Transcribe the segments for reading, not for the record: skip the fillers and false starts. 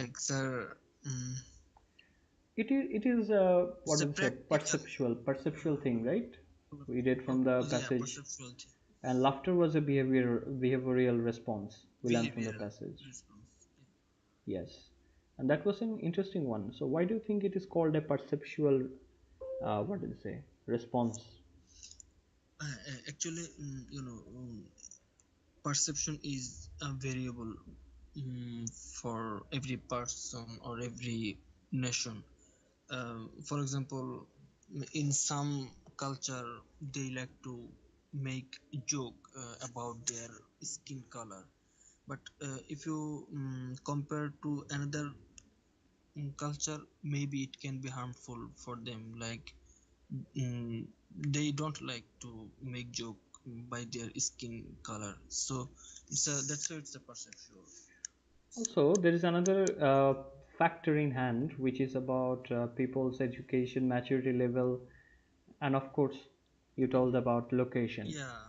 like sir, mm, It is it's what a do you say, practical. perceptual thing, right? We did from Okay, the yeah, passage. perceptual thing. And laughter was a behavioral response we learned from the Behavioral passage. response. Yeah. Yes. And that was an interesting one. So why do you think it is called a perceptual, what do you say, response? Actually, perception is a variable for every person or every nation. For example, in some culture, they like to make joke about their skin color. But if you compare to another culture, maybe it can be harmful for them. Like they don't like to make joke by their skin color. So that's why it's a perceptual. Also, there is another factor in hand, which is about people's education, maturity level, and of course, you told about location. Yeah.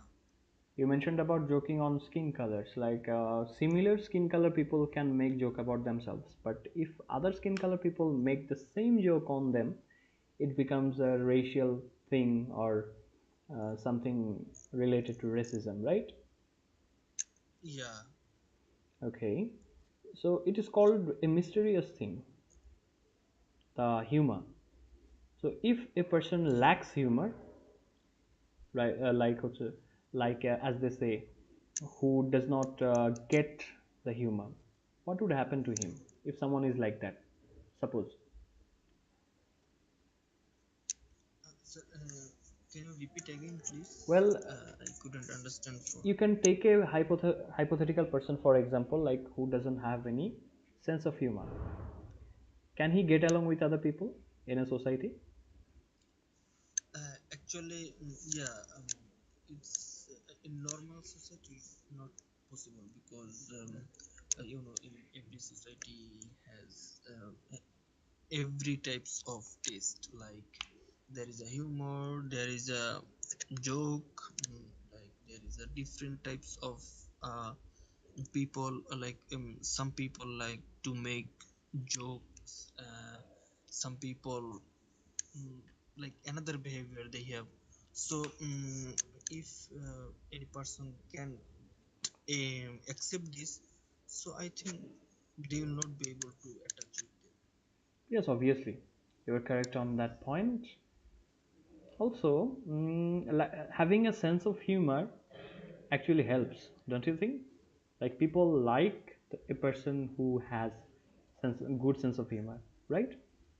You mentioned about joking on skin colors. Like similar skin color people can make joke about themselves, but if other skin color people make the same joke on them, it becomes a racial thing or something related to racism, right? Yeah. Okay, so it is called a mysterious thing, the humor. So if a person lacks humor, right, as they say, who does not get the humor, what would happen to him if someone is like that? Suppose. So, can you repeat again, please? Well, I couldn't understand. For you can take a hypothetical person, for example, like who doesn't have any sense of humor. Can he get along with other people in a society? actually, yeah, it's in normal society it's not possible because in every society has every types of taste. Like there is a humor, there is a joke, like there is a different types of uh, people. Like some people like to make jokes. Some people mm, like another behavior they have. So if any person can accept this, so I think they will not be able to attach with them. Yes, obviously. You're correct on that point. Also, having a sense of humor actually helps, don't you think? Like people like a person who has good sense of humor, right?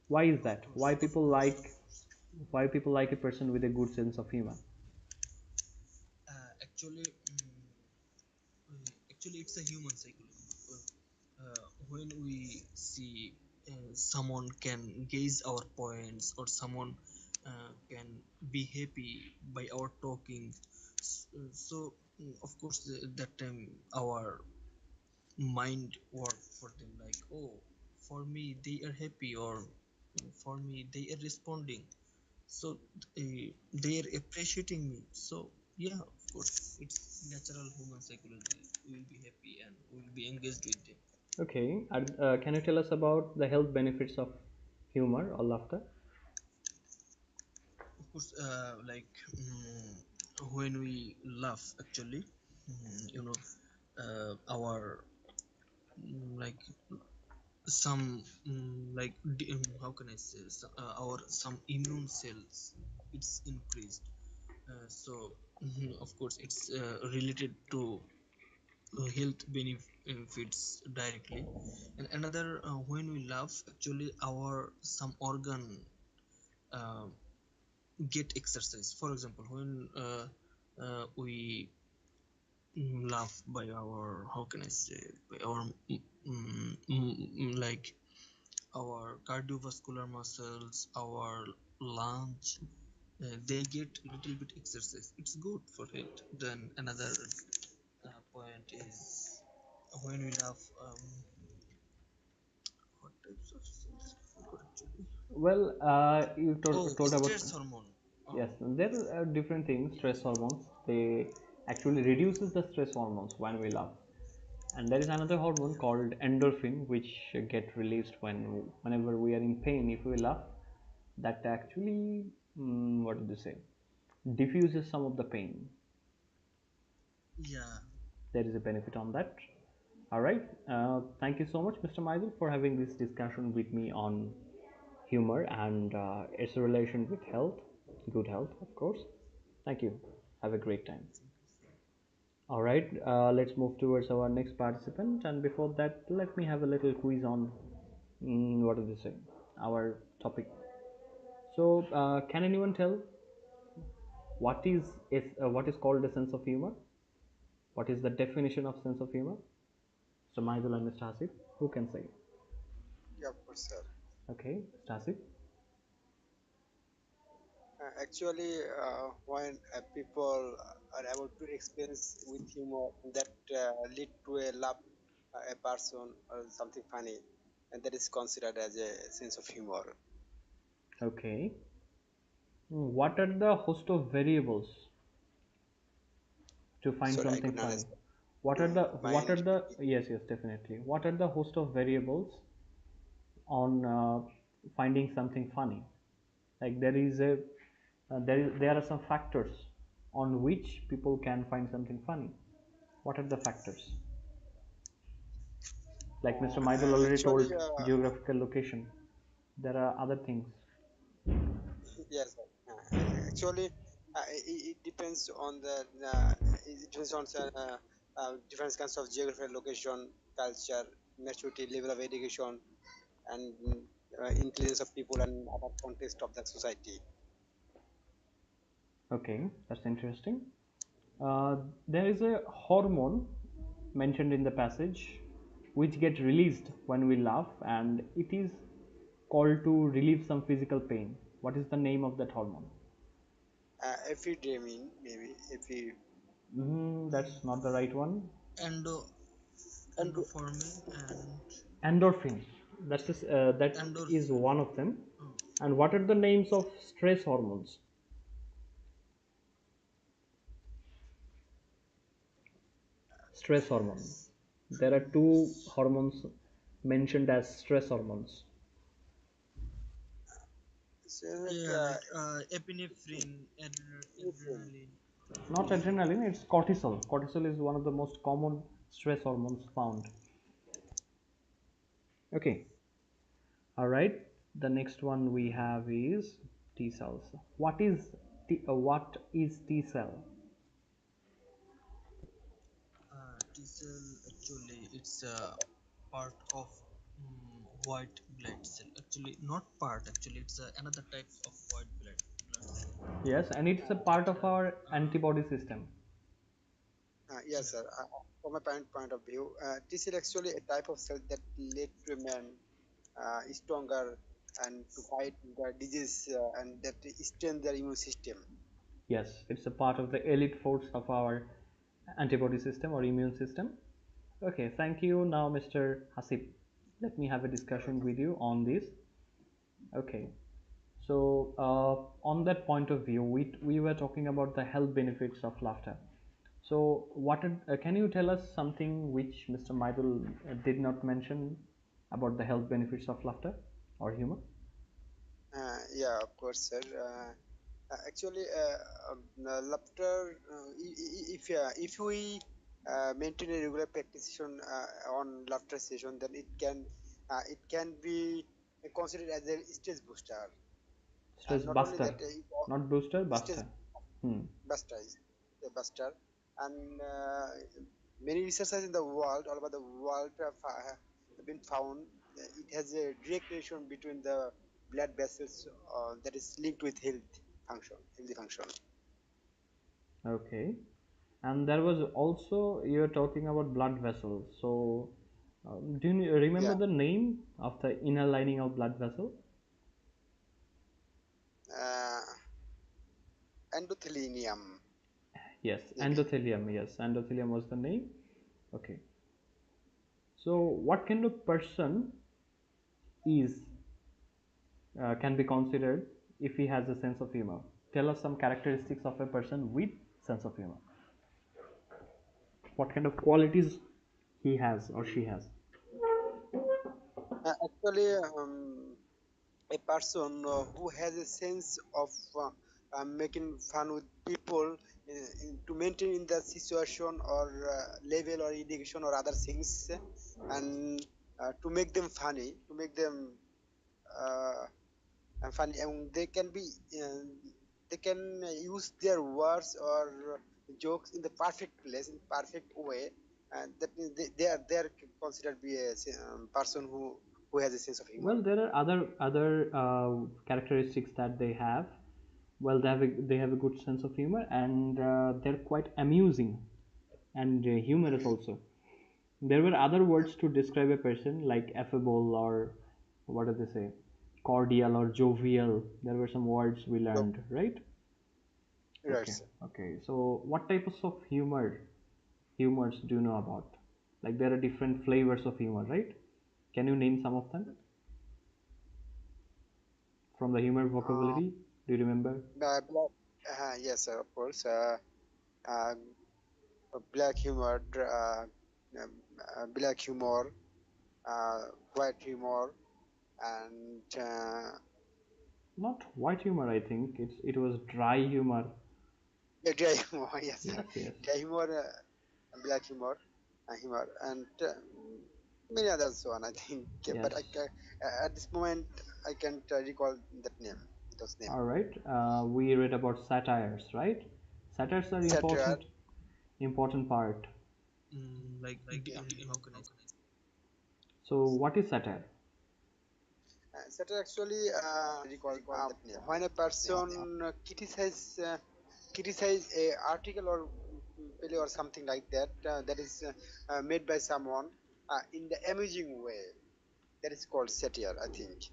Why is Of that? course, of course, of course. Why people like a person with a good sense of humor? Actually, actually, it's a human psychology. When we see someone can gaze our points or someone can be happy by our talking, so of course that time our mind work for them. Like, oh, for me they are happy, or for me they are responding, so they are appreciating me. So yeah, of course, it's natural human psychology. We will be happy and we will be engaged with them. Okay, can you tell us about the health benefits of humor or laughter? Of course, like when we laugh, actually, our like some how can I say, our some immune cells, it's increased. So of course it's related to health benefits directly. And another, when we laugh, actually our some organ uh, get exercise. For example, when we laugh by our, how can I say, by our like our cardiovascular muscles, our lungs, they get little bit exercise. It's good for it. Then another point is when we laugh, what types of cells I forgot actually. Well, you Oh, told about, stress hormone. yes, Oh, there are different things. Stress yes. hormones, they actually reduces the stress hormones when we laugh, And there is another hormone called endorphin, which get released whenever we are in pain. If we laugh, that actually, what do they say, diffuses some of the pain. Yeah. There is a benefit on that. All right. Thank you so much, Mr. Maidul, for having this discussion with me on humor and its relation with health, good health, of course. Thank you. Have a great time. Thank you, sir. All right, let's move towards our next participant. And before that, let me have a little quiz on what is this? Our topic. So, can anyone tell what is called a sense of humor? What is the definition of sense of humor? So, Maidul and Mr. Hasib, who can say? Yeah, of course, sir. Okay, Mr. Hasib. Actually, when people are able to experience with humor that lead to a laugh, a person or something funny, and that is considered as a sense of humor. Okay. What are the host of variables to find Sorry, I something couldn't funny? understand. What are You the what are mind the repeating? yes, yes, definitely. What are the host of variables on finding something funny? Like there are some factors on which people can find something funny. What are the factors? Like Mr. Maidul already Actually, told, geographical location. There are other things. yes, sir. Actually, it depends on the it depends on different kinds of geographical location, culture, maturity, level of education, and intelligence of people and other context of the society. Okay, that's interesting. There is a hormone mentioned in the passage which get released when we laugh, and it is called to relieve some physical pain. What is the name of that hormone? Epidemic, maybe epi That's not the right one. Endo and endoformin and Endorphin. That is endorphin. one of them. Oh, And what are the names of stress hormones? Stress hormone. stress There are two hormones. hormones mentioned as stress hormones. so like Yeah, right. Epinephrine, anything. adrenaline. Not adrenaline, it's cortisol. Cortisol is one of the most common stress hormones found. Okay, all right. The next one we have is T cells. What is T cell? T cell actually it's a part of white blood cell. Actually, not part. Actually, it's another type of white blood cell Yes, and it's a that part of have. our antibody system. Yes, Yeah. sir. From my point of view, this is actually a type of cell that lead to a man stronger and to fight the disease and that strengthen their immune system. Yes, it's a part of the elite force of our antibody system or immune system. Okay, thank you. Now, Mr. Hasib, let me have a discussion Okay. with you on this. Okay, so on that point of view, we were talking about the health benefits of laughter. So, can you tell us something which Mr. Maidul did not mention about the health benefits of laughter or humor? Yeah, of course, sir. Actually, laughter. If we maintain a regular practice on laughter session, then it can be considered as a stress booster. And Stress not only that, buster, not booster, stress buster. Hmm. buster is a buster, and many researchers in the world, all over the world, have been found it has a direct relation between the blood vessels that is linked with healthy function. Okay. And there was also, you're talking about blood vessels. So, do you Yeah, remember the name of the inner lining of blood vessel? uh, endothelium, Yes, maybe. endothelium. Yes, endothelium was the name. Okay. So, what kind of person is can be considered if he has a sense of humor? Tell us some characteristics of a person with sense of humor. What kind of qualities he has or she has? Actually, a person who has a sense of making fun with people to maintain in the situation or level or education or other things, and to make them funny, to make them uh, funny, and uh, they can use their words or jokes in the perfect place, in perfect way, and that means they are considered be a person who has a sense of humor. Well, there are other characteristics that they have. Well, they have a good sense of humor, and they're quite amusing and humorous also. There were other words to describe a person like affable or what do they say, cordial or jovial. There were some words we So, learned, right? right, Okay, sir. okay. So, what types of humors do you know about? Like there are different flavors of humor, right? Can you name some of them from the humor Uh, vocabulary? Do you remember? yes, sir, of course. Uh, black humor, um, black humor, uh, white humor, and Not white humor, I think. It was dry humor. dry humor. Yes, sir. Yes, yes, Dry humor, black humor, humor, and many others one, I think. yes. But at this moment, I can't recall that name, those name. All right. We read about satires, right? Satires are Satire. important part. Like Yeah. how can I say? So, what is satire? Satire actually when a person criticize a article or play or something like that, that is made by someone in the amusing way. That is called satire, I think.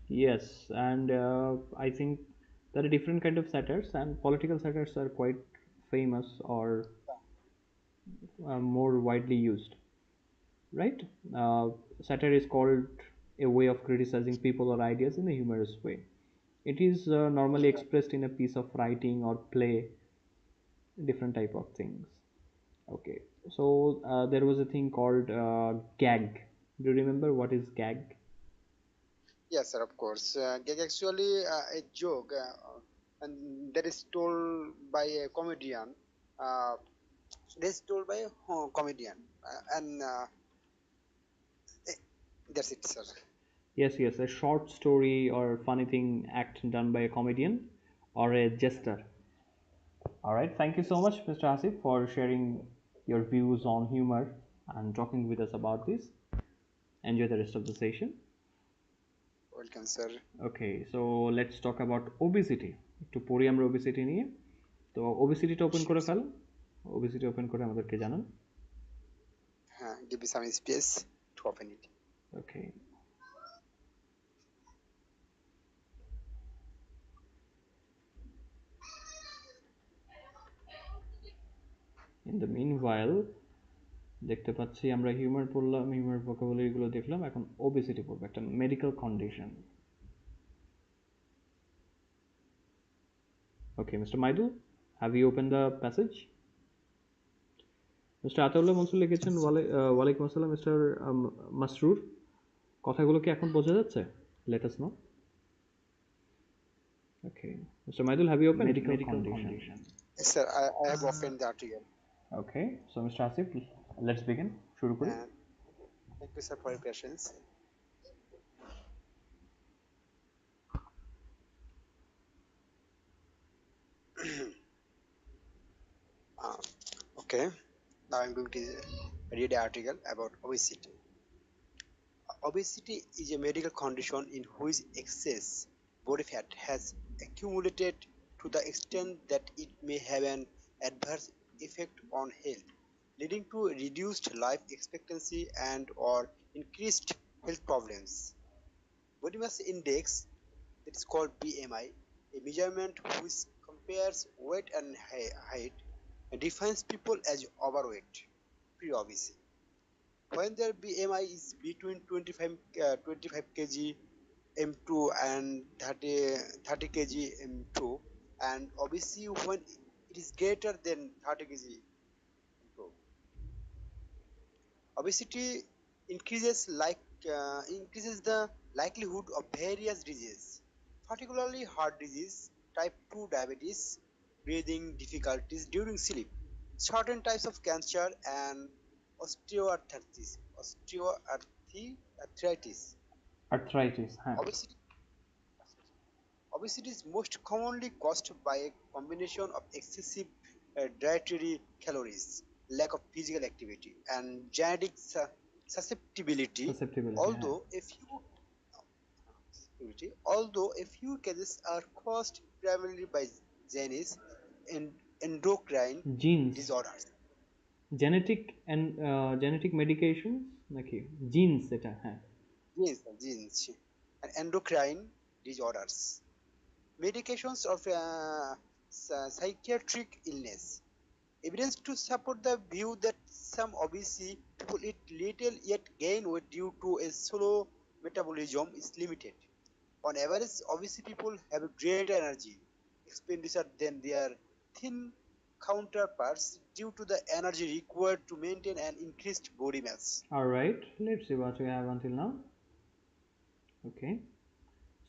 Yes, and I think there are different kind of satires, and political satires are quite famous or more widely used, right? Uh, Satire is called a way of criticizing people or ideas in a humorous way. It is normally expressed in a piece of writing or play, different type of things. Okay, so there was a thing called gag. Do you remember what is gag? Yes, sir, of course. Gag actually a joke, and that is told by a comedian. Uh, that is told by a comedian, and eh, that's it, sir. Yes, yes, a short story or funny thing act done by a comedian or a jester. All right, thank you so Yes. much, Mr. Asif, for sharing your views on humor and talking with us about this. Enjoy the rest of the session. Welcome, sir. Okay, so let's talk about obesity. একটু পড়ি আমরা obesity নিয়ে। তো obesity open Sure, করে sir. ফেলো। obesity open করে আমাদেরকে জানান। Give me some space to open it. Okay, in the meanwhile দেখতে পাচ্ছি আমরা হিউমার পড়লাম, হিউমার ভোকাবুলারিগুলো দেখলাম, এখন obesity পড়বো, একটা medical condition. Okay, Mr. Maidul, have you opened the passage? Mister Ataullah Mansur লিখেছেন ওয়ালাইকুম আসসালাম মিস্টার মাসরুর, কথাগুলো কি এখন বোঝা যাচ্ছে? Let us know. Okay, mister Maidul, have you open medical condition? Yes, sir. I have Uh, opened the article. Okay, so mister Asif, let's begin, শুরু করি। And thank you, sir, for your patience. uh, okay. Now I'm going to read the article about obesity. Obesity is a medical condition in which excess body fat has accumulated to the extent that it may have an adverse effect on health, leading to reduced life expectancy and or increased health problems. Body mass index, that is called BMI, a measurement which compares weight and height, defines people as overweight, pre-obese. When their BMI is between 25 kg M2 and 30 kg M2, and obesity when it is greater than 30 kg M2. Obesity increases increases the likelihood of various diseases, particularly heart disease, type 2 diabetes, breathing difficulties during sleep, certain types of cancer, and osteoarthritis. Osteoarthritis. Arthritis, হ্যাঁ। Obesity Obesity is most commonly caused by a combination of excessive dietary calories, lack of physical activity, and genetic susceptibility. Susceptibility, হ্যাঁ। Although a few Although a few cases are caused primarily by genes and endocrine genes, disorders. Genetic medication নাকি genes, এটা হ্যাঁ। Genes and endocrine disorders. Medications of psychiatric illness. Evidence to support the view that some obese people eat little yet gain weight due to a slow metabolism is limited. On average, obese people have greater energy expenditure than their thin counterparts due to the energy required to maintain an increased body mass. All right, let's see what we have until now. Okay,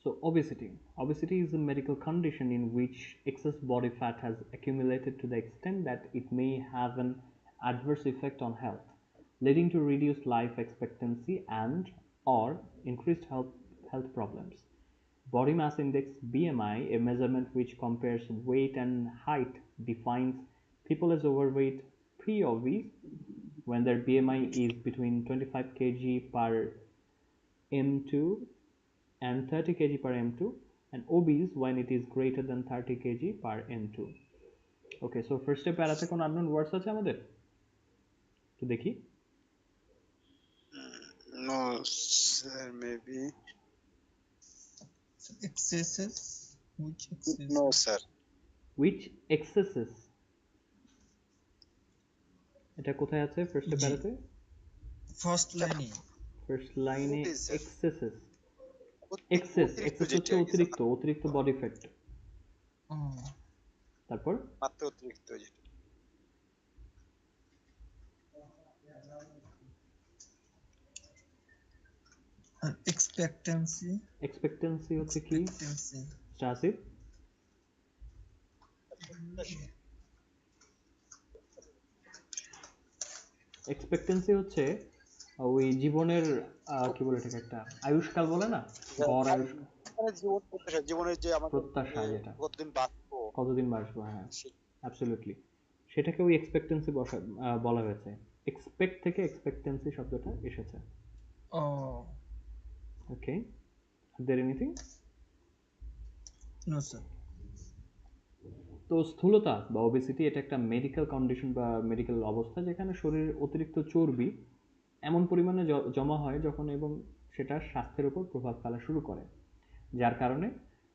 so obesity is a medical condition in which excess body fat has accumulated to the extent that it may have an adverse effect on health, leading to reduced life expectancy and or increased health problems. Body mass index BMI, a measurement which compares weight and height, defines people as overweight, pre-obese when their BMI is between 25 kg per m2 and 30 kg per m2, and obese when it is greater than 30 kg per m2. Okay, so first প্যারাতে কোন unknown words আছে আমাদের? তো দেখি। No, sir, maybe. Excesses? Which No, excesses? sir. Which excesses, এটা কোথায় আছে first জি, প্যারাতে? First লাইনে। First লাইনে Notice, sir. excesses। অতিরিক্ত এক্সেস যেটা হচ্ছে আর কি স্যার, অতিরিক্ত বডি ফ্যাট। তারপর মাত্র অতিরিক্ত যেটা। আর এক্সপেক্টেন্সি। এক্সপেক্টেন্সি হচ্ছে কি এক্সপেক্টেন্সি আসিফ? এক্সপেক্টেন্সি হচ্ছে ওই জীবনের কি বলে এটাকে, একটা আয়ুষ্কাল বলে না, গড় আয়ুষ্কাল, জীবনের যে আমাদের প্রত্যাশা যে যেটা, কতদিন বাঁচবো কতদিন বাঁচবো, হ্যাঁ সে- অ্যাবসলিউটলি, সেটাকে ওই এক্সপেক্টেন্সি বলা হয়েছে। এক্সপেক্ট থেকে এক্সপেক্টেন্সি শব্দটা এসেছে। ও okay, there anything? No sir. তো স্থূলতা বা ওবেসিটি এটা একটা মেডিকেল কন্ডিশন বা মেডিকেল অবস্থা যেখানে শরীরের অতিরিক্ত চর্বি এমন পরিমাণে জমা হয় যখন এবং সেটা স্বাস্থ্যের উপর প্রভাব ফেলা শুরু করে, যার কারণে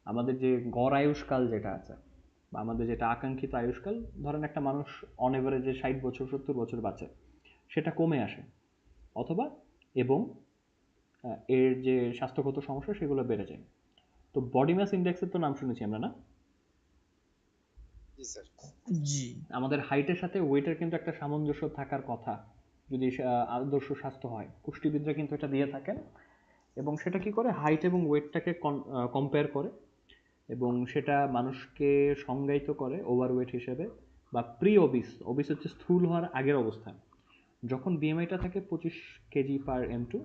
আমাদের যে গড় আয়ুষ্কাল যেটা আছে বা আমাদের যেটা আকাঙ্ক্ষিত আয়ুষ্কাল, ধরেন একটা মানুষ অন এভারেজে 60 বছর 70 বছর বাঁচে, সেটা কমে আসে, অথবা এবং এর যে স্বাস্থ্যগত সমস্যা সেগুলো বেড়ে যায়। তো বডি মাস ইন্ডেক্সের তো নাম শুনেছি আমরা, না? জি স্যার। জি। আমাদের হাইটের সাথে ওয়েটের কিন্তু একটা সামঞ্জস্য থাকার কথা, যদি আদর্শ স্বাস্থ্য হয়। পুষ্টিবিদরা কিন্তু এটা দিয়ে থাকেন, এবং সেটা কি করে, হাইট এবং ওয়েটটাকে কম্পেয়ার করে, এবং সেটা মানুষকে সংজ্ঞায়িত করে ওভারওয়েট হিসেবে বা প্রি ওবিস। ওবিস হচ্ছে স্থূল হওয়ার আগের অবস্থান, যখন বিএমআইটা থাকে 25 কেজি পার M2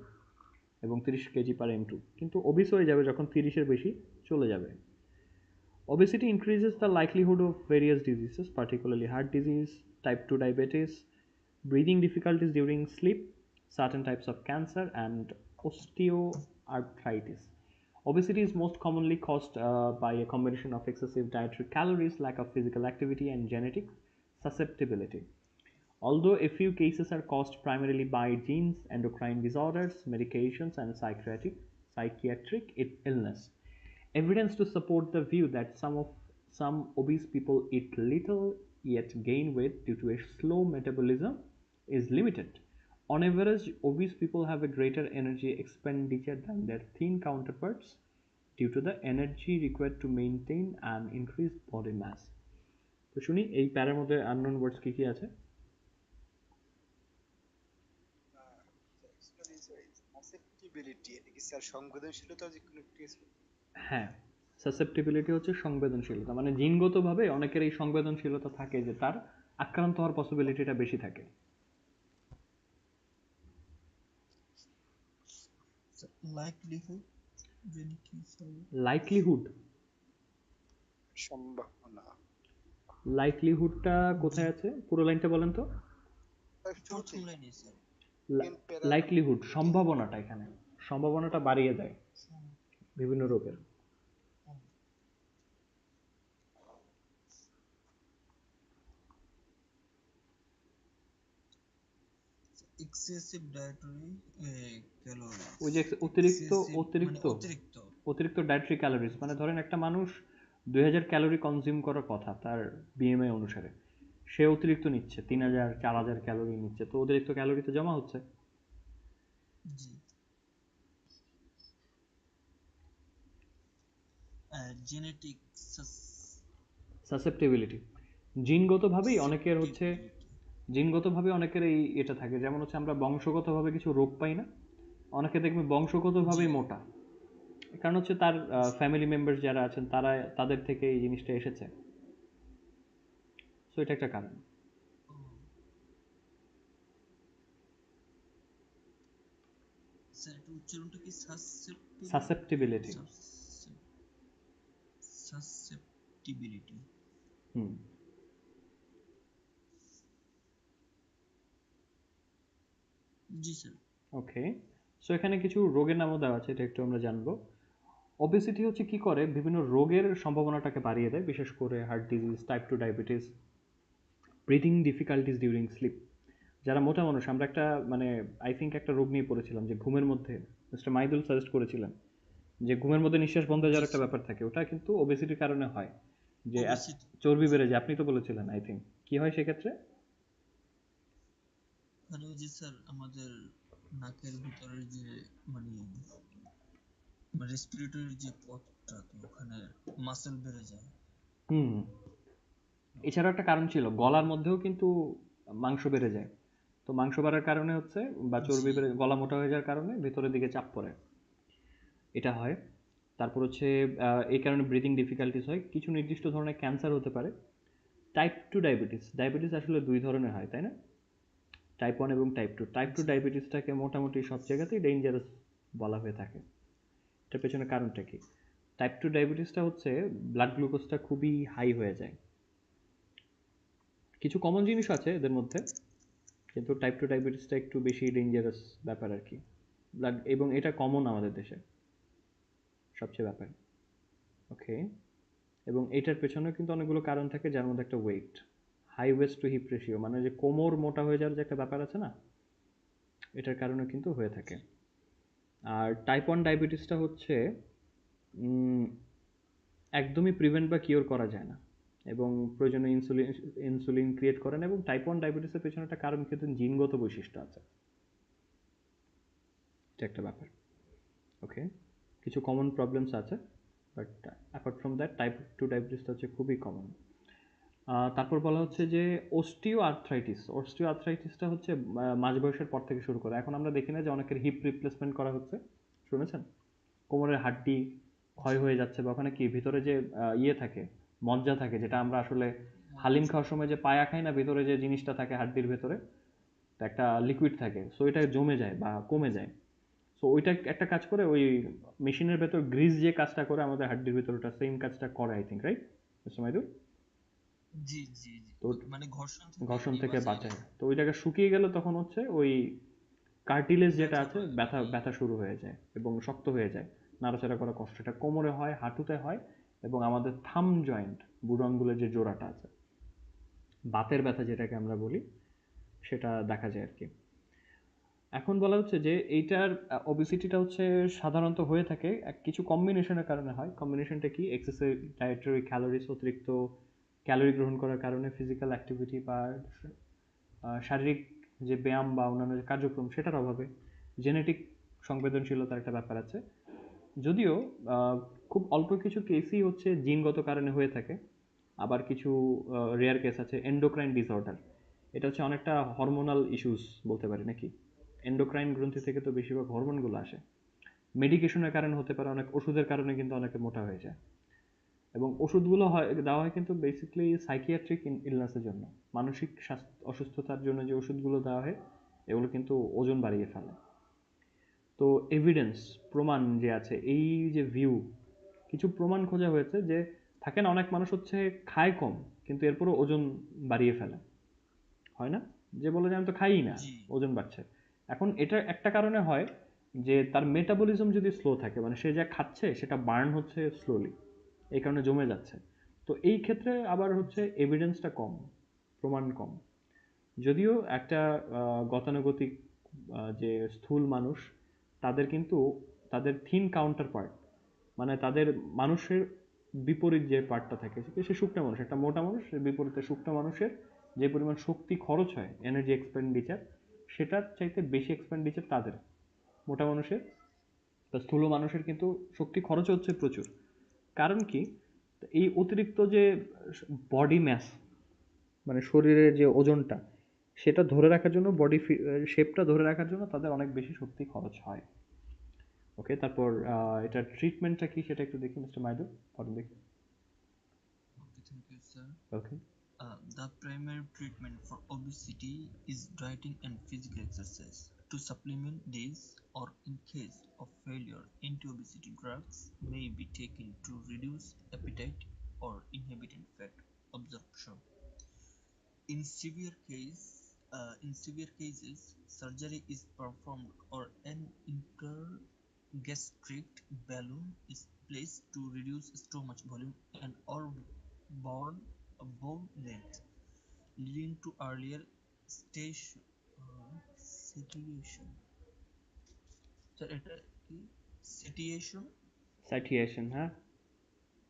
এবং 30 কেজি পার M2, কিন্তু ওবিস হয়ে যাবে যখন 30-এর বেশি চলে যাবে। Obesity increases the likelihood of various diseases, particularly heart disease, type 2 diabetes, breathing difficulties during sleep, certain types of cancer, and osteoarthritis. Obesity is most commonly caused by a combination of excessive dietary calories, lack of physical activity, and genetic susceptibility. Although a few cases are caused primarily by genes, endocrine disorders, medications, and psychiatric illness, evidence to support the view that some obese people eat little yet gain weight due to a slow metabolism is limited. On average, obese people have a greater energy expenditure than their thin counterparts due to the energy required to maintain an increased body mass. তো শুনি এই প্যারার মধ্যে unknown ওয়ার্ডস কি কি আছে? Susceptibility এটা কি sir সংবেদনশীলতা যে কোনো কিছু? হ্যাঁ, সাসেপ্টিবিলিটি হচ্ছে সংবেদনশীলতা, মানে জিনগতভাবে অনেকের এই সংবেদনশীলতা থাকে যে তার আক্রান্ত হওয়ার পসিবিলিটিটা বেশি থাকে। লাইকলিহুড যদি কি লাইকলিহুড, সম্ভাবনা লাইকলিহুডটা জি কোথায় আছে, পুরো লাইনটা বলেন তো। প্রথম শুরুতেই লাইনে স্যার সেকেন্ড প্যারার লাইকলিহুড, দ্বিতীয় সম্ভাবনাটা, এখানে সম্ভাবনাটা বাড়িয়ে দেয় বিভিন্ন রোগের। Excessive dietary calories. ওই যে অতিরিক্ত এক্সেসিভ মানে অতিরিক্ত অতিরিক্ত। অতিরিক্ত ডায়েটরি ক্যালোরিজ, মানে ধরেন একটা মানুষ 2000 ক্যালোরি কনজিউম করার কথা তার বিএমআই অনুসারে, সে অতিরিক্ত নিচ্ছে 3000 4000 ক্যালোরি নিচ্ছে, তো অতিরিক্ত ক্যালোরি তো জমা হচ্ছে। জি জেনেটিক সাসেপ্টিবিলিটি, জিনগতভাবেই অনেকের হচ্ছে, সাসেপ্টিবিলিটি। জিনগতভাবে অনেকের এই এটা থাকে, যেমন হচ্ছে আমরা বংশগতভাবে কিছু রোগ পাই না, অনেকে দেখবে জি বংশগতভাবেই মোটা, কারণ হচ্ছে তার জি ফ্যামিলি মেম্বার্স যারা আছেন তারা, তাদের থেকে এই জিনিসটা এসেছে, সো এটা একটা কারণ। ও স্যার এটা উচ্চারণটা কি সাসেপ্টিবিলিটি। সাসেপ্টিবিলিটি। হুম। জি স্যার। ওকে, সো এখানে কিছু রোগের নামও দেওয়া আছে, এটা একটু আমরা জানবো। ওবেসিটি হচ্ছে কি করে, বিভিন্ন রোগের সম্ভাবনাটাকে বাড়িয়ে দেয়, বিশেষ করে heart disease, type 2 diabetes, breathing difficulties during slip. যারা মোটা মানুষ, আমরা একটা মানে আই থিঙ্ক একটা রোগ নিয়ে পড়েছিলাম যে ঘুমের মধ্যে, মিস্টার মাইদুল সাজেস্ট করেছিলেন যে ঘুমের মধ্যে নিঃশ্বাস বন্ধ হয়ে জি যাওয়ার একটা স্যার ব্যাপার থাকে, ওটা কিন্তু ওবেসিটির কারণে হয়, যে ওবেসিটি। চর্বি জি বেড়ে যায়, আপনি তো বলেছিলেন আই থিঙ্ক, কি হয় সেক্ষেত্রে। মানে ওই যে স্যার আমাদের নাকের ভিতরের যে মানে রেসপিরেটরি যে পথটা, তো ওখানে মাসেল বেড়ে যায়। হুম। এছাড়াও একটা কারণ ছিল, গলার মধ্যেও কিন্তু মাংস বেড়ে যায়, তো মাংস বাড়ার কারণে হচ্ছে, বা চর্বি জি বেড়ে গলা মোটা হয়ে যাওয়ার কারণে ভিতরের দিকে চাপ পড়ে, এটা হয়। তারপর হচ্ছে এই কারণে ব্রিদিং ডিফিকাল্টিস হয়, কিছু নির্দিষ্ট ধরনের ক্যান্সার হতে পারে। টাইপ 2 ডায়াবেটিস, ডায়াবেটিস আসলে দুই ধরনের হয় তাই না, টাইপ 1 এবং টাইপ 2। টাইপ 2 জি ডায়াবেটিসটাকে মোটামুটি সব জায়গাতেই ডেঞ্জারাস বলা হয়ে থাকে। এটার পেছনে কারণটা কি, টাইপ 2 ডায়াবেটিসটা হচ্ছে ব্লাড গ্লুকোজটা খুবই হাই হয়ে যায়, কিছু কমন জিনিস আছে এদের মধ্যে, কিন্তু টাইপ 2 ডায়াবেটিসটা একটু বেশি ডেঞ্জারাস ব্যাপার আর কি, ব্লাড, এবং এটা কমন আমাদের দেশে সবচেয়ে ব্যাপার। ওকে, এবং এটার পেছনেও কিন্তু অনেকগুলো কারণ থাকে, যার মধ্যে একটা weight, high waist to hip ratio, মানে যে কোমর মোটা হয়ে যাওয়ার যে একটা ব্যাপার আছে না, এটার কারণে কিন্তু হয়ে থাকে। আর টাইপ 1 ডায়াবেটিসটা হচ্ছে একদমই প্রিভেন্ট বা কিওর করা যায় না, এবং প্রয়োজনীয় ইনসুলিন ইনসুলিন ক্রিয়েট করে না, এবং টাইপ 1 ডায়াবেটিসের পেছনে একটা কারণ কিন্তু জিনগত বৈশিষ্ট্য আছে, এটা একটা ব্যাপার। ওকে, কিছু কমন প্রবলেমস আছে, but apart from that type 2 ডায়াবেটিসটা হচ্ছে খুবই কমন। তারপর বলা হচ্ছে যে অস্টিও আর্থ্রাইটিস, অস্টিও আর্থ্রাইটিসটা হচ্ছে মাঝ বয়সের পর থেকে শুরু করে, এখন আমরা দেখি না যে অনেকের হিপ রিপ্লেসমেন্ট করা হচ্ছে, শুনেছেন, কোমরের হাড্ডি ক্ষয় জি হয়ে যাচ্ছে, বা ওখানে কি ভিতরে যে ইয়ে থাকে, মজ্জা থাকে, যেটা আমরা আসলে হালিম মজ্জা। খাওয়ার সময় যে পায়া খাই না, ভিতরে যে জিনিসটা থাকে হাড্ডির ভেতরে, একটা লিকুইড থাকে, সো এটা জমে যায় বা কমে যায়, সো ওইটা একটা কাজ করে, ওই মেশিনের ভেতর গ্রিজ যে কাজটা করে আমাদের হাড্ডির ভেতর, ওটা সেম কাজটা করে I think, right mister Maidul. জি জি জি তো মানে ঘর্ষণ থেকে ঘর্ষণ এমনি থেকে বাঁচায় বাঁচায়, রাখে। তো ওই জায়গা শুকিয়ে গেলে তখন হচ্ছে ওই কার্টিলেজ যেটা ব্যথা আছে, পায় ব্যথা মানে ব্যথা শুরু হয়ে যায় এবং শক্ত হয়ে যায়, নাড়াচাড়া করা কষ্ট, এটা কোমরে হয়, হাঁটুতে হয়, এবং আমাদের থাম জয়েন্ট, বুড়ো আঙ্গুলের যে জোড়াটা আছে, বাতের ব্যথা যেটাকে আমরা বলি, সেটা দেখা যায় আর কি। এখন বলা হচ্ছে যে এইটার ওবেসিটিটা হচ্ছে সাধারণত হয়ে থাকে কিছু কম্বিনেশনের কারণে হয়, কম্বিনেশনটা কি, এক্সেসিভ ডায়েটারি ক্যালোরিজ, অতিরিক্ত ক্যালোরি গ্রহণ করার কারণে, ফিজিক্যাল অ্যাক্টিভিটি বা শারীরিক যে ব্যায়াম বা অন্যান্য যে কার্যক্রম সেটার অভাবে, জেনেটিক সংবেদনশীলতার একটা ব্যাপার আছে, যদিও খুব অল্প কিছু কেসই হচ্ছে জিনগত কারণে হয়ে থাকে, আবার কিছু রেয়ার কেস আছে এন্ডোক্রাইন ডিসঅর্ডার, এটা হচ্ছে অনেকটা হরমোনাল ইস্যুস বলতে পারি নাকি, এন্ডোক্রাইন গ্রন্থি থেকে তো বেশিরভাগ হরমোনগুলো আসে। মেডিকেশনের কারণে হতে পারে, অনেক ওষুধের কারণে কিন্তু অনেকে মোটা হয়ে যায়। এবং ওষুধগুলো দেওয়া হয় কিন্তু বেসিক্যালি সাইকিয়াট্রিক ইলনেসের জন্য, মানসিক স্বাস্থ্য অসুস্থতার জন্য যে ওষুধগুলো দেওয়া হয় এগুলো কিন্তু ওজন বাড়িয়ে ফেলে। তো এভিডেন্স, প্রমাণ যে আছে, এই যে ভিউ, কিছু প্রমাণ খোঁজা হয়েছে যে থাকে না অনেক মানুষ হচ্ছে খায় কম কিন্তু এরপরও ওজন বাড়িয়ে ফেলে, হয় না? যে বলে যে আমি তো খাইই না, জি। ওজন বাড়ছে। এখন এটা একটা কারণে হয় যে তার মেটাবলিজম যদি স্লো থাকে, মানে সে যা খাচ্ছে সেটা বার্ন হচ্ছে স্লোলি, এই কারণে জমে যাচ্ছে। তো এই ক্ষেত্রে আবার হচ্ছে এভিডেন্সটা কম, প্রমাণ কম। যদিও একটা গতানুগতিক যে স্থূল মানুষ, তাদের কিন্তু তাদের থিন কাউন্টার পার্ট, মানে তাদের মানুষের বিপরীত যে পার্টটা থাকে, সে শুকনো মানুষ, একটা মোটা মানুষ, বিপরীতে শুকনো মানুষের যে পরিমাণ শক্তি খরচ হয়, এনার্জি এক্সপেন্ডিচার, সেটার চাইতে বেশি এক্সপেন্ডিচার তাদের, মোটা মানুষের। তো স্থূল মানুষের কিন্তু শক্তি খরচ হচ্ছে প্রচুর। কারণ কি? এই অতিরিক্ত যে বডি ম্যাস, মানে শরীরের যে ওজনটা, সেটা ধরে রাখার জন্য, বডি শেপটা ধরে রাখার জন্য তাদের অনেক বেশি শক্তি খরচ হয়। ওকে, তারপর এটার ট্রিটমেন্টটা কি সেটা একটু দেখি মিস্টার মাইদুল, পরে দেখি। Okay, thank you, sir. Okay. The primary treatment for obesity is dieting and physical exercise. To supplement this, or in case of failure, anti-obesity drugs may be taken to reduce appetite or inhibit fat absorption. In severe cases, surgery is performed or an intergastric balloon is placed to reduce stomach volume and or bowel length, leading to earlier station, satiation. Sir, এটা কি? Satiation, স্যাটিয়েশন, হ্যাঁ।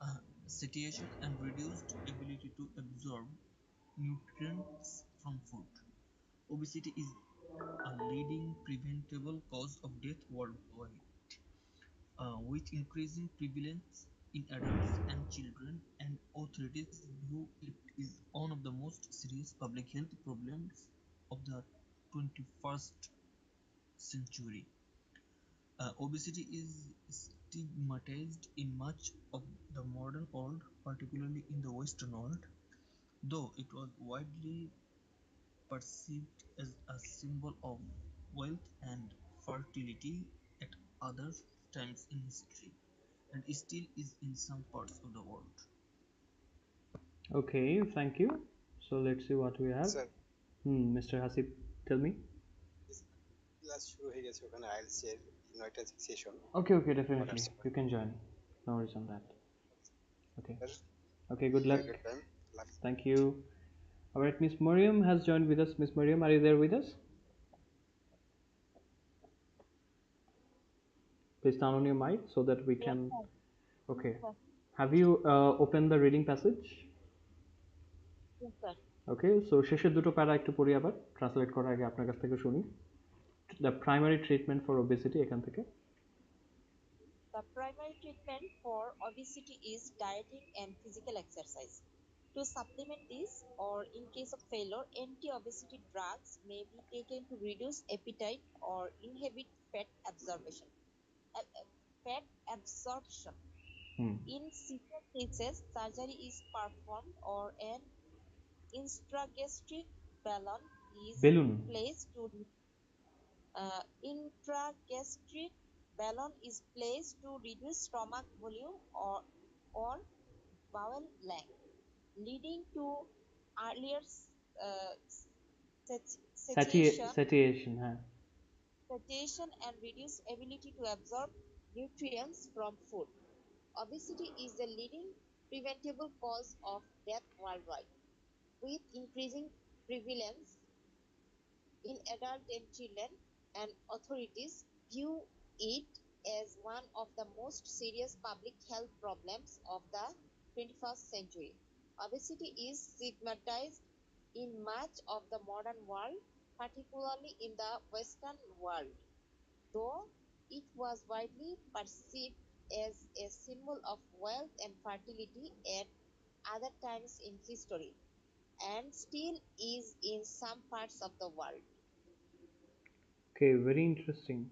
uh, satiation and reduced ability to absorb nutrients from food. Obesity is a leading preventable cause of death worldwide, with increasing prevalence in adults and children, and authorities view it is one of the most serious public health problems of the 21st century. Obesity is stigmatized in much of the modern world, particularly in the Western world, though it was widely perceived as a symbol of wealth and fertility at other times in history, and still is in some parts of the world. Okay, thank you. So let's see what we have. Sir, mister Hasib, tell me. Class শুরু হয়ে গেছে ওখানে IELTS এর 9টা সেশন। Okay, okay, definitely honours you can join, no worries on that. Okay, sir, okay, good have luck. A good time. Love. Thank you. Alright, Miss Mariam has joined with us. Miss Mariam, are you there with us? Please turn on your mic so that we Yes, can. sir. Yes, Okay. sir. Have you opened the reading passage? Yes, sir. Okay, so শেষের দুটো প্যারা একটু পড়ি আবার, translate করার আগে আপনার কাছ থেকে শুনি। The primary treatment for obesity, এখান থেকে। The primary treatment for obesity is dieting and physical exercise. To supplement this, or in case of failure, anti-obesity drugs may be taken to reduce appetite or inhibit fat absorption. Uh, uh, Fat absorption. Hmm. In severe cases, surgery is performed or an intragastric balloon is balloon. placed to intragastric balloon is placed to reduce stomach volume or bowel length, leading to earlier uh, satiation, স্যাটিয়েশন, হ্যাঁ। satiation and reduced ability to absorb nutrients from food. Obesity is the leading preventable cause of death worldwide, with increasing prevalence in adults and children, and authorities view it as one of the most serious public health problems of the 21st century. Obesity is stigmatized in much of the modern world, particularly in the Western world, though it was widely perceived as a symbol of wealth and fertility at other times in history, and still is in some parts of the world. Okay, very interesting.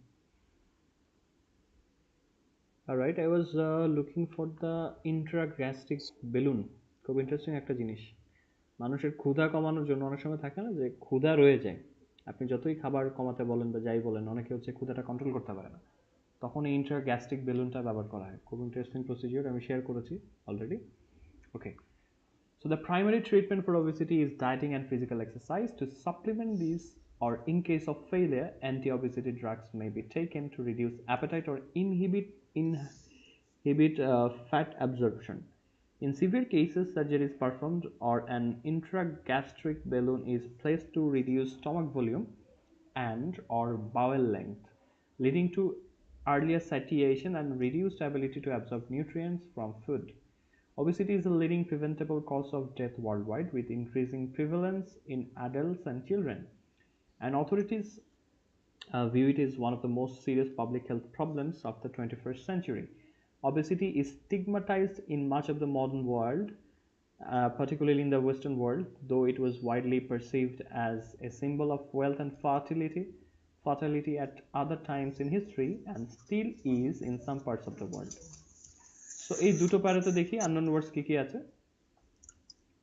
All right, I was looking for the intragastric balloon. খুব interesting একটা জিনিস। মানুষের ক্ষুধা কমানোর জন্য অনেক সময় থাকে না যে ক্ষুধা রয়ে যায়, আপনি যতই খাবার কমাতে বলেন বা যাই বলেন, অনেকে হচ্ছে ক্ষুধাটা কন্ট্রোল করতে পারে না, তখন এই ইন্ট্রাগ্যাস্ট্রিক বেলুনটা ব্যবহার করা হয়। খুব ইন্টারেস্টিং প্রসিডিওর, আমি শেয়ার করেছি already. Okay, so the primary treatment for obesity is dieting and physical exercise. To supplement these, or in case of failure, anti-obesity drugs may be taken to reduce appetite or inhibit fat absorption. In severe cases, surgery is performed or an intragastric balloon is placed to reduce stomach volume and or bowel length, leading to earlier satiation and reduced ability to absorb nutrients from food. Obesity is a leading preventable cause of death worldwide, with increasing prevalence in adults and children. And authorities view it as one of the most serious public health problems of the 21st century. Obesity is stigmatized in much of the modern world, particularly in the Western world, though it was widely perceived as a symbol of wealth and fertility at other times in history, and still is in some parts of the world. So এই দুটো প্যারাতে দেখি unknown words কি কি আছে,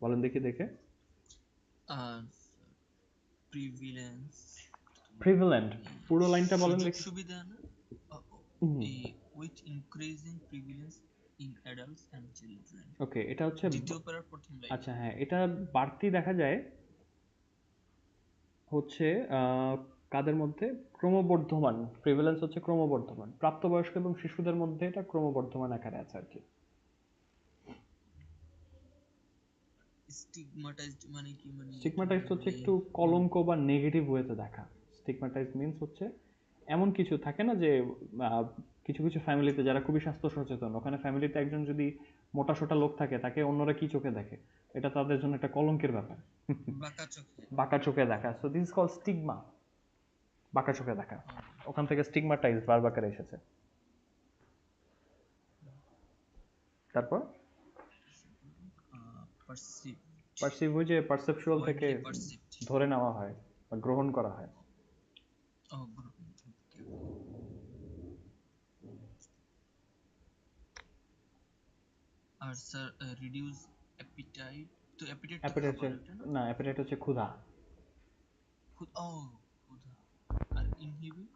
বলেন দেখি দেখে। Prevalence, prevalent, পুরো লাইনটা বলেন সুযোগ দেখি। সুবিধা না, with increasing prevalence in adults and children. Okay, এটা হচ্ছে, দ্বিতীয় প্যারার প্রথম লাইন। আচ্ছা হ্যাঁ, এটা বাড়তি দেখা যায় হচ্ছে কাদের মধ্যে, ক্রমবর্ধমান, প্রিভ্যালেন্স হচ্ছে ক্রমবর্ধমান, প্রাপ্তবয়স্ক এবং শিশুদের মধ্যে এটা ক্রমবর্ধমান আকারে আছে আর কি। স্টিগমাটাইজড মানে কি? মানে স্টিগমাটাইজড হচ্ছে একটু কলঙ্ক বা নেগেটিভ ওয়েতে দেখা। স্টিগমাটাইজড মিন্স হচ্ছে এমন কিছু থাকে না যে কিছু কিছু ফ্যামিলিতে যারা খুবই স্বাস্থ্য সচেতন, ওখানে ফ্যামিলিতে একজন যদি মোটা সোটা লোক থাকে, তাকে অন্যরা কি চোখে দেখে, এটা তাদের জন্য একটা কলঙ্কের ব্যাপার। বাঁকা চোখে, বাঁকা চোখে দেখা। So this is call stigma, বাঁকা চোখে দেখা। ওখান থেকে স্টিগমাটাইজড ভার্ব আকারে এসেছে। তারপর পারসিভ ওই যে পারসেপচুয়াল থেকে ধরে নেওয়া হয় বা গ্রহণ করা হয়। আর স্যার রিডিউস অ্যাপিটাইট, তো অ্যাপিটাইট তো অ্যাপেটাইট খাবার, এটা না, অ্যাপেটাইট হচ্ছে ক্ষুধা। ও ক্ষুধা। আর ইনহিবিট,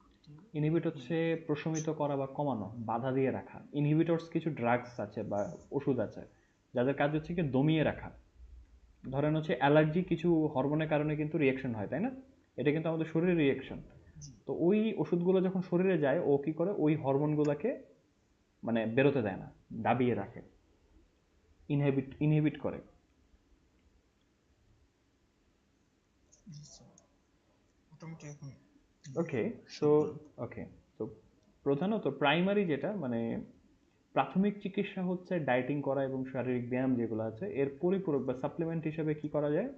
ইনহিবিট হচ্ছে প্রশমিত করা বা কমানো, বাধা দিয়ে রাখা। ইনহিবিটরস কিছু ড্রাগস আছে বা ওষুধ আছে যাদের কাজ হচ্ছে কি দমিয়ে রাখা। ধরেন হচ্ছে অ্যালার্জি কিছু হরমোনের কারণে কিন্তু রিয়াকশন হয়, তাই না? এটা কিন্তু আমাদের শরীরের রিয়াকশন। তো ওই ওষুধগুলো যখন শরীরে যায়, ও কি করে ওই হরমোনগুলোকে মানে বেরোতে দেয় না, দাবিয়ে রাখে, ইনহিবিট করে। মোটামুটি এখন ওকে, সো ওকে, তো প্রধানত প্রাইমারি যেটা মানে প্রাথমিক চিকিৎসা হচ্ছে ডায়েটিং করা এবং শারীরিক ব্যায়াম যেগুলো আছে এর পরিপূরক বা সাপ্লিমেন্ট হিসেবে কি করা যায়,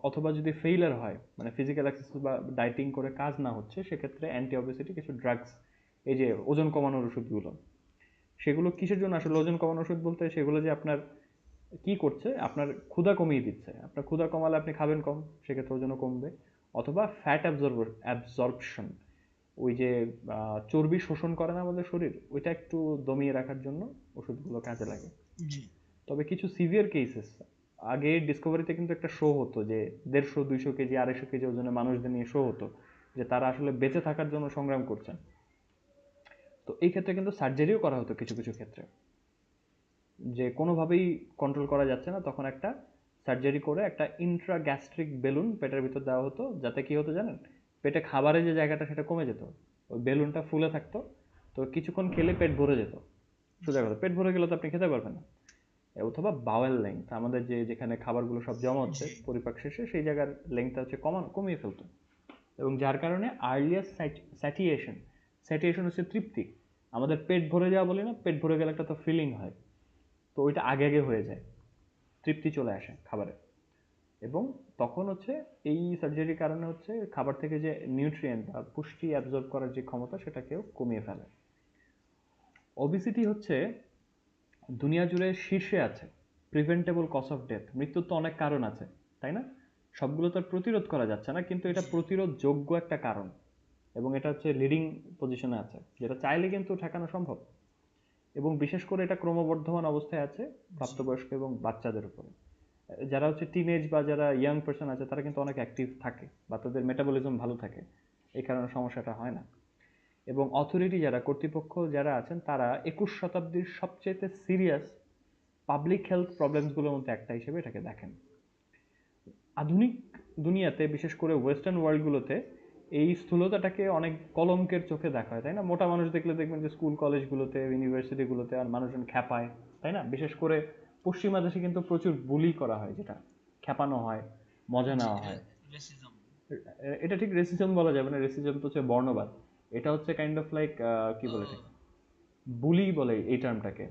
অথবা যদি ফেইলার হয় মানে ফিজিক্যাল এক্সারসাইজ বা ডায়েটিং করে কাজ না হচ্ছে, সেক্ষেত্রে অ্যান্টি অবেসিটি কিছু ড্রাগস, এই যে ওজন কমানোর ওষুধগুলো, সেগুলো কিসের জন্য আসলে ওজন কমানোর ওষুধ বলতে, সেগুলো যে আপনার কি করছে, আপনার ক্ষুধা কমিয়ে দিচ্ছে। আপনার ক্ষুধা কমালে আপনি খাবেন কম, সেক্ষেত্রে ওজনও কমবে। অথবা ফ্যাট অ্যাবজর্পশন, ওই যে চর্বি শোষণ করে না আমাদের শরীর, ওইটা একটু দমিয়ে রাখার জন্য ওষুধগুলো কাজে লাগে। তবে কিছু সিভিয়ার কেসেস, আগে ডিসকভারিতে কিন্তু একটা শো হতো যে 150-200 কেজি 250 কেজি ওজনের মানুষদের নিয়ে শো হতো, যে তারা আসলে বেঁচে থাকার জন্য সংগ্রাম করছেন। তো এই ক্ষেত্রে কিন্তু সার্জারিও করা হতো কিছু কিছু ক্ষেত্রে, যে কোনোভাবেই কন্ট্রোল করা যাচ্ছে না, তখন একটা সার্জারি করে একটা ইন্ট্রাগ্যাস্ট্রিক বেলুন পেটের ভিতর দেওয়া হতো, যাতে কি হতো জানেন, পেটে খাবারের যে জায়গাটা সেটা কমে যেত, ওই বেলুনটা ফুলে থাকতো, তো কিছুক্ষণ খেলে পেট ভরে যেত। সোজা কথা, পেট ভরে গেলে তো আপনি খেতে পারবেন না। অথবা বাওয়েল লেংথ, আমাদের যে যেখানে খাবারগুলো সব জমা হচ্ছে পরিপাক শেষে, সেই জায়গার লেংথটা হচ্ছে কমিয়ে ফেলতো, এবং যার কারণে আর্লিয়ার স্যাটিয়েশন, স্যাটিয়েশন হচ্ছে তৃপ্তি, আমাদের পেট ভরে যাওয়া বলি না, পেট ভরে গেলে একটা তো ফিলিং হয়, তো ওইটা আগে আগে হয়ে যায়, তৃপ্তি চলে আসে খাবারে। এবং তখন হচ্ছে এই সার্জারির কারণে হচ্ছে খাবার থেকে যে নিউট্রিয়েন্ট বা পুষ্টি অ্যাবজর্ব করার যে ক্ষমতা, সেটাকেও কমিয়ে ফেলে। ওবেসিটি হচ্ছে দুনিয়া জুড়ে শীর্ষে আছে প্রিভেন্টেবল কজ অফ ডেথ। মৃত্যুর তো অনেক কারণ আছে, তাই না? সবগুলো তো আর প্রতিরোধ করা যাচ্ছে না, কিন্তু এটা জি প্রতিরোধ যোগ্য একটা কারণ, এবং এটা হচ্ছে লিডিং পজিশনে আছে, যেটা চাইলে কিন্তু ঠেকানো সম্ভব। এবং বিশেষ করে এটা ক্রমবর্ধমান অবস্থায় আছে জি প্রাপ্তবয়স্ক এবং বাচ্চাদের উপরে। যারা হচ্ছে টিনেজ বা যারা ইয়াং পার্সন আছে তারা কিন্তু অনেক অ্যাক্টিভ থাকে বা তাদের মেটাবলিজম ভালো থাকে, এই কারণে সমস্যাটা হয় না। এবং অথরিটি যারা, কর্তৃপক্ষ যারা আছেন, তারা 21 শতাব্দীর সবচেয়ে সিরিয়াস পাবলিক হেলথ প্রবলেমসগুলোর মধ্যে একটা হিসেবে এটাকে দেখেন। আধুনিক দুনিয়াতে, বিশেষ করে ওয়েস্টার্ন ওয়ার্ল্ডগুলোতে, এই স্থূলতাটাকে অনেক কলঙ্কের চোখে দেখা হয়, তাই না? মোটা মানুষ দেখলে দেখবেন যে স্কুল কলেজগুলোতে, ইউনিভার্সিটিগুলোতে আর মানুষজন খ্যাপায়, তাই না? বিশেষ করে পশ্চিমা দেশে কিন্তু প্রচুর বুলি করা হয়, যেটা খ্যাপানো হয়, মজা জি নেওয়া হয়। রেসিজম। এটা ঠিক রেসিজম বলা যাবে না, রেসিজম তো হচ্ছে বর্ণবাদ। এটা হচ্ছে কাইন্ড অফ লাইক, কি বলে ও এটাকে, বুলি বলে এই টার্মটাকে।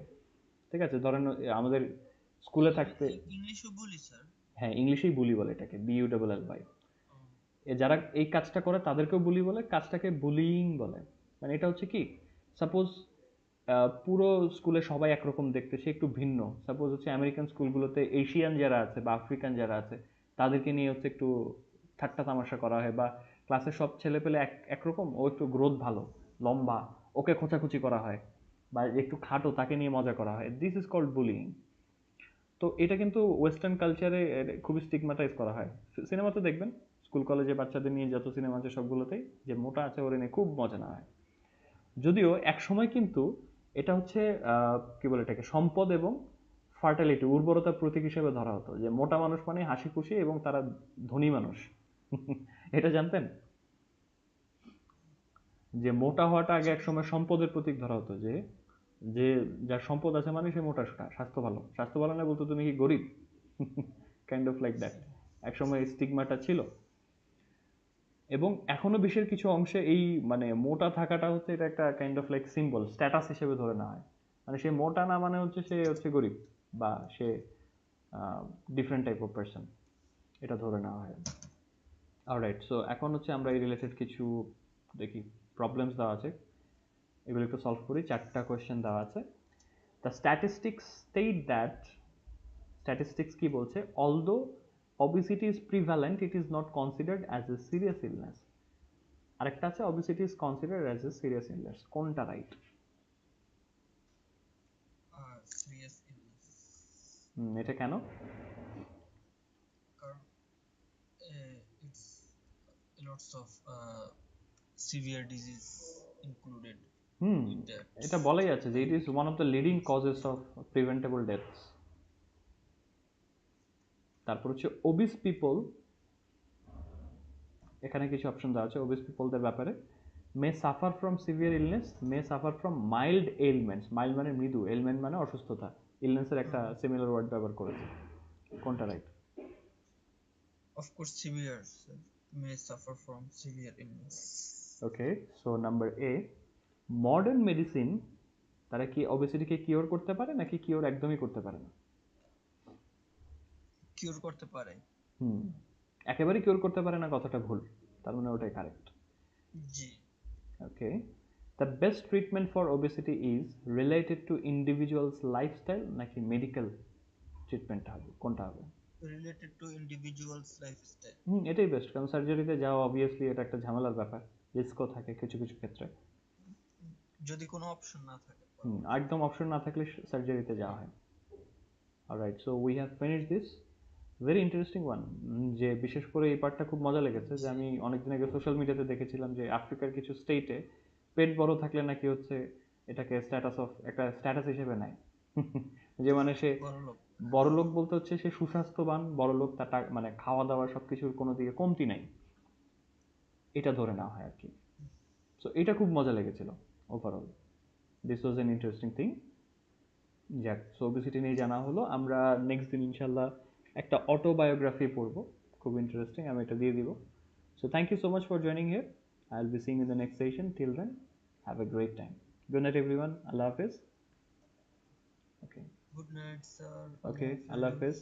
ঠিক আছে, ধরেন আমাদের স্কুলে থাকতে, ইংলিশও বলি স্যার। হ্যাঁ ইংলিশেই বুলি বলে এটাকে, BU LL Y। ও যারা এই কাজটা করে তাদেরকেও বুলি বলে, কাজটাকে বুলিং বলে। মানে এটা হচ্ছে কি, সাপোজ পুরো স্কুলে সবাই একরকম দেখতে, সে একটু ভিন্ন। সাপোজ হচ্ছে আমেরিকান স্কুলগুলোতে এশিয়ান যারা আছে বা আফ্রিকান যারা আছে তাদেরকে নিয়ে হচ্ছে একটু ঠাট্টা তামাশা করা হয়, বা ক্লাসের সব ছেলে পেলে একরকম, ও একটু গ্রোথ ভালো, লম্বা, ওকে খোঁচাখুচি করা হয়, বা একটু খাটো তাকে নিয়ে মজা করা হয়। This is called bullying. তো এটা কিন্তু ওয়েস্টার্ন কালচারে খুবই স্টিগমাটাইজ করা হয়। সিনেমাতে দেখবেন, স্কুল কলেজে বাচ্চাদের নিয়ে যত সিনেমা আছে সবগুলোতেই, যে মোটা আছে ওরে নিয়ে খুব মজা নেওয়া হয়। যদিও এক সময় কিন্তু এটা হচ্ছে কি বলে এটাকে, সম্পদ এবং ফার্টালিটি, উর্বরতার প্রতীক হিসেবে ধরা হতো, যে মোটা মানুষ মানে হাসি খুশি এবং তারা ধনী মানুষ। এটা জানতেন যে মোটা হওয়াটা আগে এক সময় সম্পদের প্রতীক ধরা হতো, যে যে যার সম্পদ আছে মানে সে মোটা সোটা, স্বাস্থ্য ভালো, স্বাস্থ্য ভালো না বলতো তুমি কি গরিব, কাইন্ড অফ লাইক দ্যাট। এক সময় স্টিগমাটা ছিল। এবং এখনো বিশ্বের কিছু অংশে এই মানে মোটা থাকাটা হচ্ছে, এটা একটা kind of like symbol, status হিসেবে ধরে নেওয়া হয়। মানে সে মোটা না মানে হচ্ছে সে হচ্ছে গরিব, বা সে ডিফারেন্ট টাইপ অফ পার্সন, এটা ধরে নেওয়া হয়। অলরাইট, সো এখন হচ্ছে আমরা এই রিলেটেড কিছু দেখি, প্রবলেমস দেওয়া আছে, এগুলো একটু সলভ করি। 4টা কোয়েশ্চেন দেওয়া আছে। The statistics state that, statistics কি বলছে, although obesity is prevalent, it is not considered as a serious illness। আরেকটা আছে obesity is considered as a serious illness, কোনটা রাইট? Serious illness. এটা কেন? কারণ it's lots of severe disease included hmm, in that, এটা বলাই আছে যে I it is one of the leading causes think. Of preventable deaths. তারপর হচ্ছে ওবিস পিপল, এখানে কিছু অপশন দেওয়া আছে ওবিস পিপলদের ব্যাপারে। May suffer from severe illness, may suffer from mild elements, mild মানে মৃদু, এলমেন্ট মানে অসুস্থতা, ইলনেসের একটা সিমিলার ওয়ার্ড ব্যবহার করেছে, কোনটা right? Of course, severe, sir. May suffer from severe illness. Okay, so number A, modern medicine, তারা কি ওবেসিটিকে কিওর করতে পারে নাকি কিওর একদমই করতে পারে না? Cure করতে পারে। হুম, একেবারে কিওর করতে পারে না কথাটা ভুল, তার মানে ওটাই correct. G. Okay, the best treatment for obesity is related to individuals lifestyle নাকি মেডিকেল ট্রিটমেন্ট হবে, কোনটা হবে? Related to individual's lifestyle. এটাই বেস্ট, কারণ সার্জারিতে যাওয়া অবভিয়াসলি এটা একটা ঝামেলার ব্যাপার, রিস্কও থাকে কিছু কিছু ক্ষেত্রে। যদি কোনো অপশন না থাকে পাওয়ার। একদম অপশন না থাকলে সার্জারিতে যাওয়া হয়। Alright, so we have finish this, very interesting one. যে বিশেষ করে এই পার্টটা খুব মজা লেগেছে, যে জি আমি অনেকদিন আগে সোশ্যাল মিডিয়াতে দেখেছিলাম যে আফ্রিকার কিছু স্টেটে পেট বড় থাকলে নাকি হচ্ছে এটাকে স্ট্যাটাস অফ একটা স্ট্যাটাস হিসেবে নেয়। যে মানে সে বড় লোক। বড় লোক বলতে হচ্ছে সে সুস্বাস্থ্যবান বড় লোক, তার মানে খাওয়া দাওয়া সবকিছুর কোনো দিকে কমতি নাই, এটা ধরে নেওয়া হয় আর কি। সো এটা খুব মজা লেগেছিল overall, this was an interesting thing. যাক, সো ওবেসিটি নিয়ে জানা হলো। আমরা নেক্সট দিন ইনশাল্লাহ একটা অটোবায়োগ্রাফি পড়বো, খুব ইন্টারেস্টিং, আমি এটা দিয়ে দিব। So thank you so much for joining here, I will be seeing in the next session, till then have a great time. Good night everyone, আল্লাহ হাফেজ। Okay, good night sir, okay, আল্লাহ আল্লাহ হাফেজ। হাফেজ।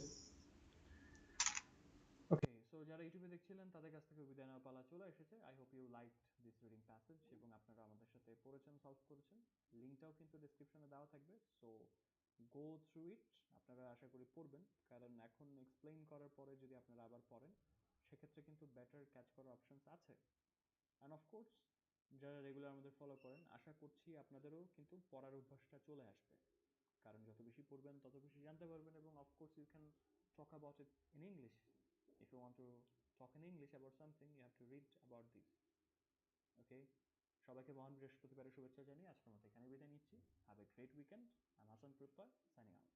ওকে, সো যারা ইউটিউবে দেখছিলেন তাদের কাছ থেকে বিদায় নেওয়ার পালা চলে এসেছে। I hope you like this reading passage, এবং আপনারা আমাদের সাথে পড়েছেন, সলভ করেছেন। লিঙ্কটাও কিন্তু ডিসক্রিপশনে দেওয়া থাকবে, সো গো থ্রু ইট। আপনারা আশা করি পড়বেন, কারণ এখন এক্সপ্লেইন করার পরে যদি আপনারা আবার পড়েন সেক্ষেত্রে কিন্তু বেটার ক্যাচ করার অপশনস আছে। অ্যান্ড অফকোর্স যারা রেগুলার আমাদের ফলো করেন, আশা করছি আপনাদেরও কিন্তু পড়ার অভ্যাসটা চলে আসবে, কারণ যত বেশি পড়বেন তত বেশি জানতে পারবেন। এবং of course you can talk about it in English. If you want to talk in English about something, you have to read about this. Okay, সবাইকে মহান বৃহস্পতিবারের শুভেচ্ছা জানিয়ে আজকের মতো এখানে বিদায় নিচ্ছি। Have a great weekend. I am Hasan প্রত্যয়, সাইনিং আউট।